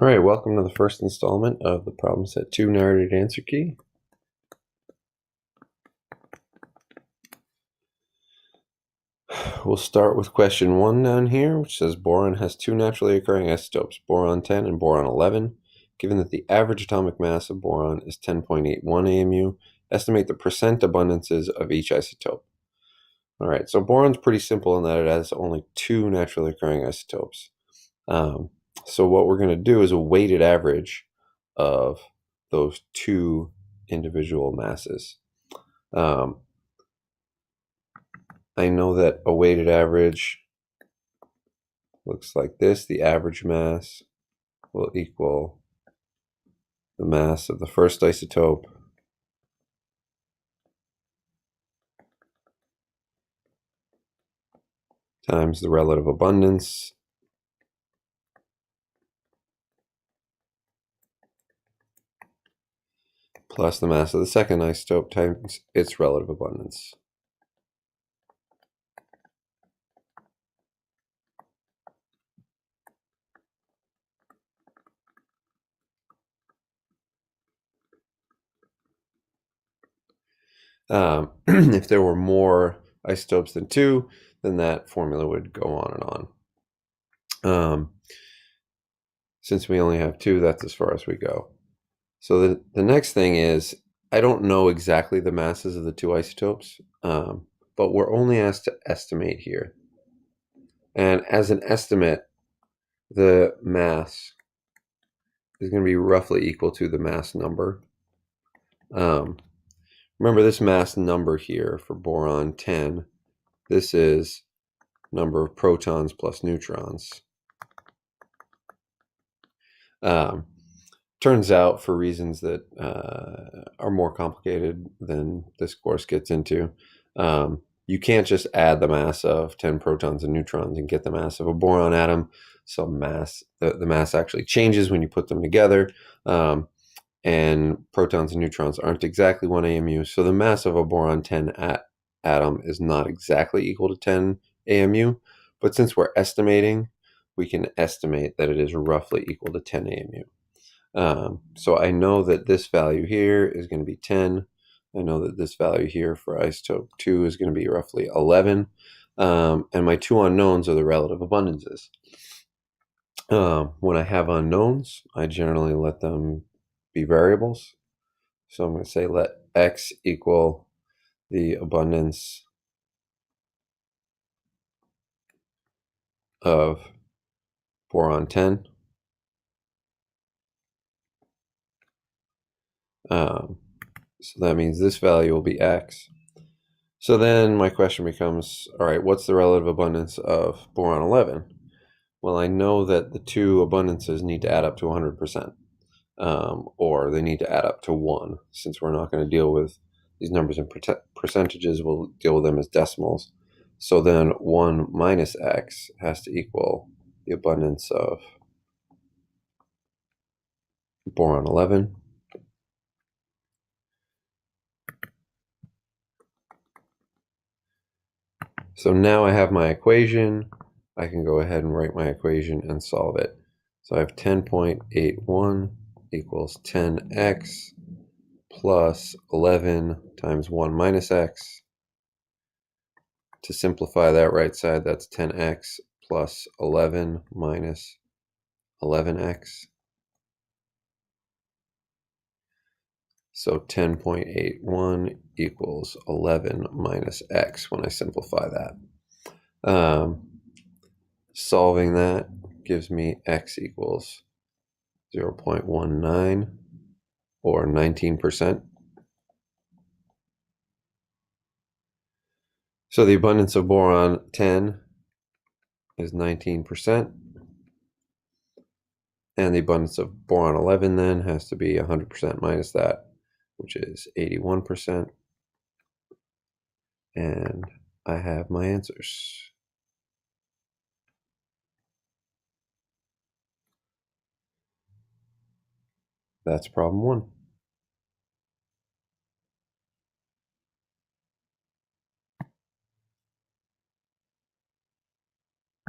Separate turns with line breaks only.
All right, welcome to the first installment of the problem set 2 narrated answer key. We'll start with question 1 down here, which says boron has two naturally occurring isotopes, boron 10 and boron 11. Given that the average atomic mass of boron is 10.81 AMU, estimate the percent abundances of each isotope. All right, so boron's pretty simple in that it has only two naturally occurring isotopes. So what we're going to do is a weighted average of those two individual masses. I know that a weighted average looks like this. The average mass will equal the mass of the first isotope times the relative abundance plus the mass of the second isotope times its relative abundance. If there were more isotopes than two, then that formula would go on and on. Since we only have two, that's as far as we go. So the next thing is, I don't know exactly the masses of the two isotopes, but we're only asked to estimate here. And as an estimate, the mass is going to be roughly equal to the mass number. Remember this mass number here for boron 10, this is number of protons plus neutrons. Turns out, for reasons that are more complicated than this course gets into, you can't just add the mass of 10 protons and neutrons and get the mass of a boron atom. So the mass actually changes when you put them together, and protons and neutrons aren't exactly 1 AMU. So the mass of a boron 10 atom is not exactly equal to 10 AMU, but since we're estimating, we can estimate that it is roughly equal to 10 AMU. So I know that this value here is going to be 10. I know that this value here for isotope 2 is going to be roughly 11. And my two unknowns are the relative abundances. When I have unknowns, I generally let them be variables. So I'm going to say let x equal the abundance of boron 10. So that means this value will be x. So then my question becomes, all right, what's the relative abundance of boron 11? Well, I know that the two abundances need to add up to 100%, or they need to add up to 1. Since we're not going to deal with these numbers in percentages, we'll deal with them as decimals. So then 1 minus x has to equal the abundance of boron 11. So now I have my equation. I can go ahead and write my equation and solve it. So I have 10.81 equals 10x plus 11 times 1 minus x. To simplify that right side, that's 10x plus 11 minus 11x. So 10.81 equals 11 minus x when I simplify that. Solving that gives me x equals 0.19 or 19%. So the abundance of boron 10 is 19%. And the abundance of boron 11 then has to be 100% minus that, which is 81%. And I have my answers. That's problem 1.